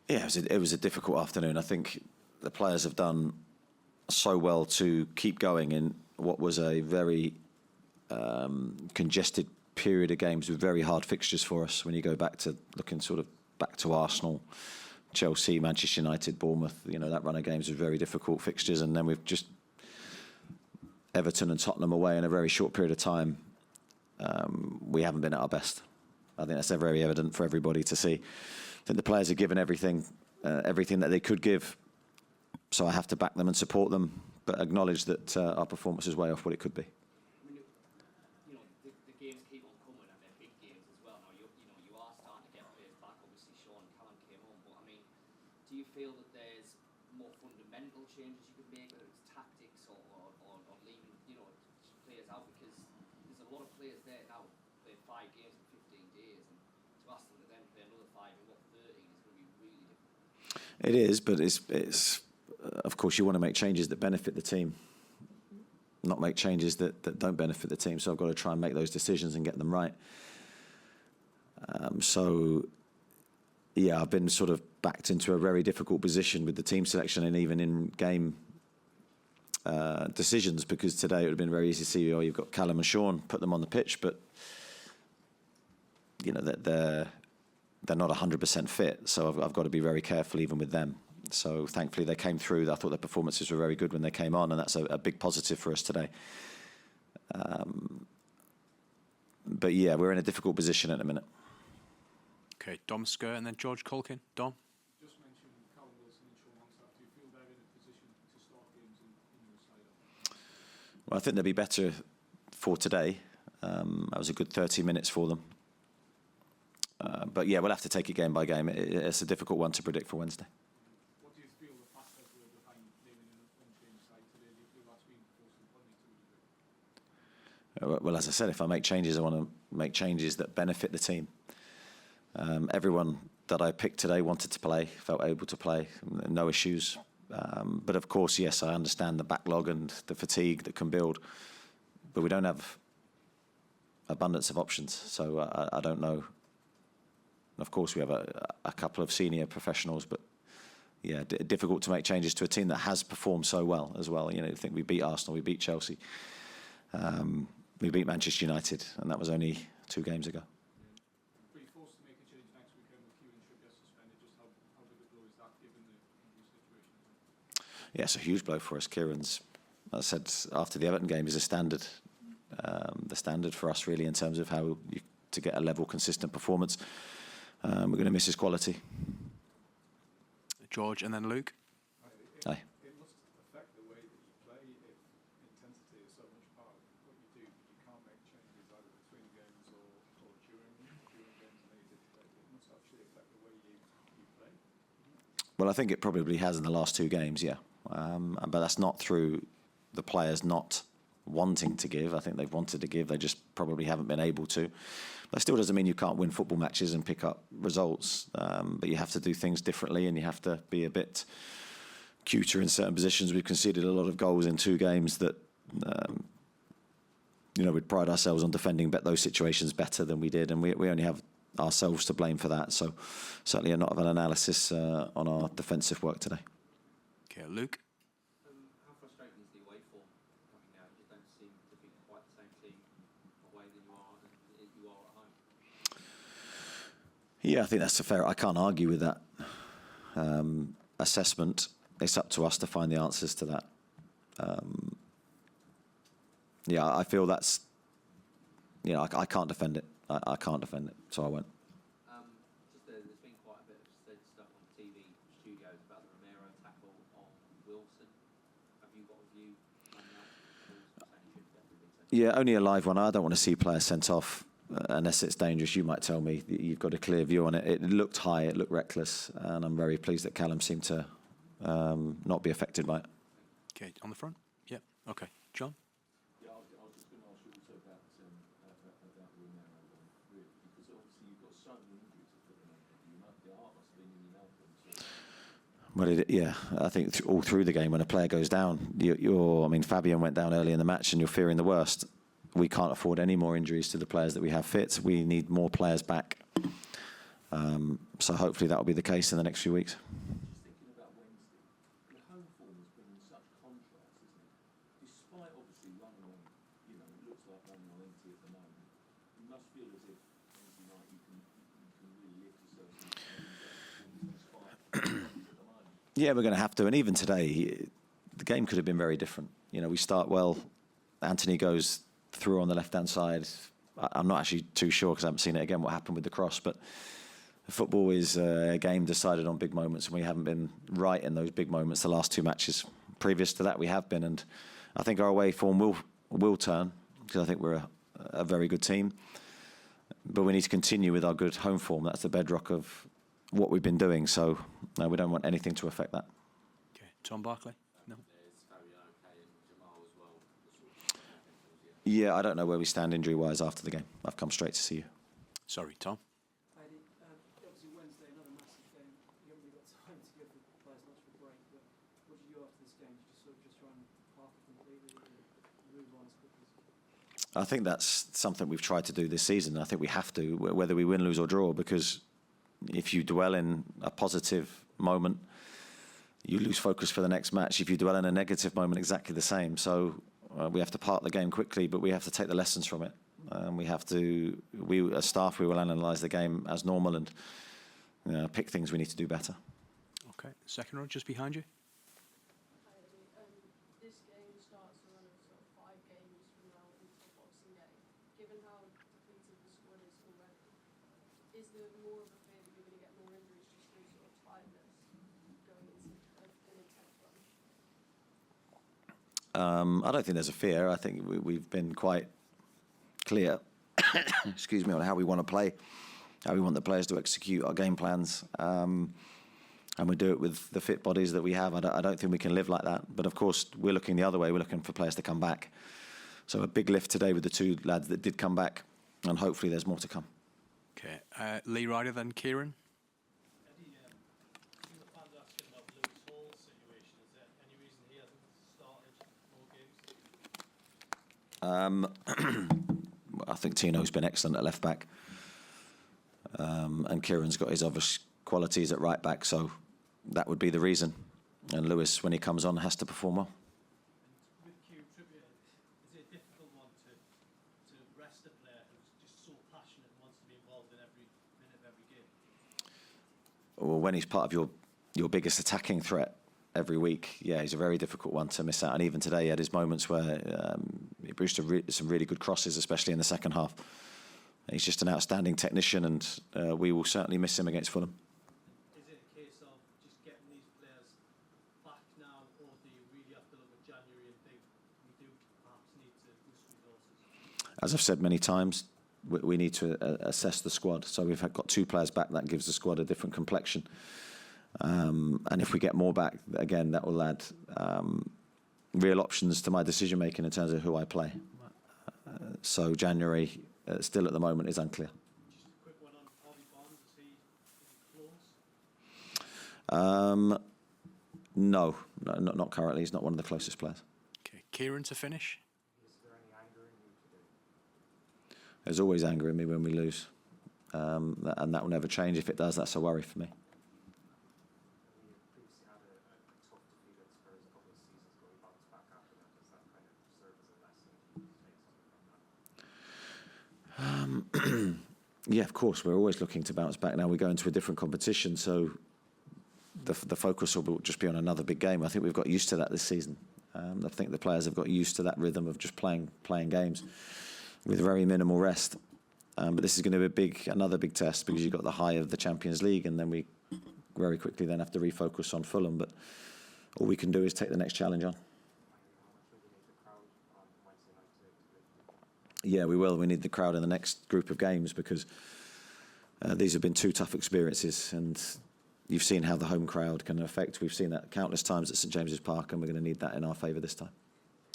Yeah, it was a difficult afternoon. I think the players have done so well to keep going in what was a very congested period of games with very hard fixtures for us. When you go back to looking sort of back to Arsenal, Chelsea, Manchester United, Bournemouth, that run of games was very difficult fixtures, and then we've just Everton and Tottenham away in a very short period of time. We haven't been at our best. I think that's very evident for everybody to see. I think the players have given everything that they could give. So I have to back them and support them, but acknowledge that our performance is way off what it could be. I mean, the games keep on coming, and they're big games as well. Now you are starting to get players back. Obviously, Sean and Callum came on, but I mean, do you feel that there's more fundamental changes you could make, whether it's tactics or leaving players out? Because there's a lot of players there now. Played 5 games in 15 days, and to ask them to then play another 5 in 30 is going to be really difficult. It is, but it's of course you want to make changes that benefit the team, not make changes that don't benefit the team. So I've got to try and make those decisions and get them right. I've been sort of backed into a very difficult position with the team selection and even in game decisions, because today it would have been very easy to see, you've got Callum and Sean, put them on the pitch, but they're not 100% fit. So I've got to be very careful even with them. So thankfully they came through. I thought their performances were very good when they came on, and that's a big positive for us today. But yeah, we're in a difficult position at the minute. Okay, Dom Sker and then George Culkin. Dom? Just mentioned Callum Wilson and Sean Longstaff. Do you feel they're in a position to start games in your side? Well, I think they'll be better for today. That was a good 30 minutes for them. But yeah, we'll have to take it game by game. It's a difficult one to predict for Wednesday. What do you feel the factors were behind naming an unchanged side today? Do you feel that's been forced upon you to a degree? Well, as I said, if I make changes, I want to make changes that benefit the team. Everyone that I picked today wanted to play, felt able to play, no issues. But of course, yes, I understand the backlog and the fatigue that can build, but we don't have abundance of options. So I don't know. Of course, we have a couple of senior professionals, but yeah, difficult to make changes to a team that has performed so well as well. I think we beat Arsenal, we beat Chelsea, we beat Manchester United, and that was only 2 games ago. Are you forced to make a change next weekend with Kieran should get suspended? Just how big a blow is that given the situation? Yeah, it's a huge blow for us. Kieran's, as I said, after the Everton game, is a standard. The standard for us, really, in terms of how to get a level, consistent performance. We're going to miss his quality. George and then Luke. Aye. It must affect the way that you play if intensity is so much part of what you do. You can't make changes either between games or during games and it must actually affect the way you play. Well, I think it probably has in the last 2 games, yeah. But that's not through the players not wanting to give. I think they've wanted to give, they just probably haven't been able to. That still doesn't mean you can't win football matches and pick up results, but you have to do things differently and you have to be a bit cuter in certain positions. We've conceded a lot of goals in 2 games that, we'd pride ourselves on defending those situations better than we did, and we only have ourselves to blame for that. So certainly a lot of an analysis on our defensive work today. Okay, Luke. How frustrating is the away form coming now? You just don't seem to be quite the same team away than you are at home. Yeah, I think that's fair. I can't argue with that assessment. It's up to us to find the answers to that. I feel that's, I can't defend it. I can't defend it, so I won't. There's been quite a bit of stuff on TV studios about the Romero tackle on Wilson. Have you got a view on that? Yeah, only a live one. I don't want to see players sent off unless it's dangerous. You might tell me you've got a clear view on it. It looked high, it looked reckless, and I'm very pleased that Callum seemed to not be affected by it. Okay, on the front? Yeah, okay. John? Yeah, I was just going to ask you also about Romero, really, because obviously you've got so many injuries at the moment. The heart must have been in your mouth. Well, I think all through the game when a player goes down, Fabian went down early in the match and you're fearing the worst. We can't afford any more injuries to the players that we have fit. We need more players back So hopefully that will be the case in the next few weeks. Just thinking about Wednesday, the home form has been in such contrast, isn't it? Despite obviously running on, it looks like running on empty at the moment. You must feel as if Wednesday night you can really lift yourselves into despite at the moment. Yeah, we're going to have to. And even today, the game could have been very different. We start well. Anthony goes through on the left-hand side. I'm not actually too sure because I haven't seen it again what happened with the cross, but football is a game decided on big moments, and we haven't been right in those big moments the last two matches. Previous to that, we have been, and I think our away form will turn because I think we're a very good team. But we need to continue with our good home form. That's the bedrock of what we've been doing. So we don't want anything to affect that. Okay, Tom Barclay. No. Yeah, I don't know where we stand injury-wise after the game. I've come straight to see you. Sorry, Tom. Eddie, obviously Wednesday, another massive game. You haven't really got time to give the players much of a break, but what did you do after this game? Did you just try and park it completely and move on as quickly as you could? I think that's something we've tried to do this season. I think we have to, whether we win, lose or draw, because if you dwell in a positive moment, you lose focus for the next match. If you dwell in a negative moment, exactly the same. So we have to park the game quickly, but we have to take the lessons from it. We as staff, we will analyse the game as normal and pick things we need to do better. Okay, second row just behind you. Hi, Eddie. This game starts a run of sort of 5 games from now until Boxing Day. Given how depleted the squad is already, is there more of a fear that you're going to get more injuries just through sort of tiredness going into an intense run? I don't think there's a fear. I think we've been quite clear, excuse me, on how we want to play, how we want the players to execute our game plans, and we do it with the fit bodies that we have. I don't think we can live like that. But of course, we're looking the other way. We're looking for players to come back. So a big lift today with the 2 lads that did come back, and hopefully there's more to come. Okay, Lee Ryder, then Kieran. Eddie, in the fans asking about Lewis Hall's situation, is there any reason he hasn't started more games? I think Tino's been excellent at left back, and Kieran's got his obvious qualities at right back, so that would be the reason. And Lewis, when he comes on, has to perform well. And with Q Trippier, is it a difficult one to rest a player who's just so passionate and wants to be involved in every minute of every game? Well, when he's part of your biggest attacking threat every week, yeah, he's a very difficult one to miss out. And even today, he had his moments where he produced some really good crosses, especially in the second half. He's just an outstanding technician, and we will certainly miss him against Fulham. Is it a case of just getting these players back now, or do you really have to look at January and think we do perhaps need to boost resources? As I've said many times, we need to assess the squad. So we've got 2 players back. That gives the squad a different complexion. And if we get more back, again, that will add real options to my decision-making in terms of who I play. So January, still at the moment, is unclear. Just a quick one on Harvey Barnes, is he close? No, not currently. He's not one of the closest players. Okay, Kieran to finish. Is there any anger in you today? There's always anger in me when we lose. And that will never change. If it does, that's a worry for me. You previously had a tough defeat at Spurs a couple of seasons ago. You bounced back after that. Does that kind of serve as a lesson to take something from that? Yeah, of course. We're always looking to bounce back. Now we go into a different competition, so the focus will just be on another big game. I think we've got used to that this season. I think the players have got used to that rhythm of just playing games with very minimal rest. But this is going to be another big test because you've got the high of the Champions League, and then we very quickly then have to refocus on Fulham. But all we can do is take the next challenge on. Yeah, we will. We need the crowd in the next group of games because these have been 2 tough experiences, and you've seen how the home crowd can affect. We've seen that countless times at St James's Park, and we're going to need that in our favour this time.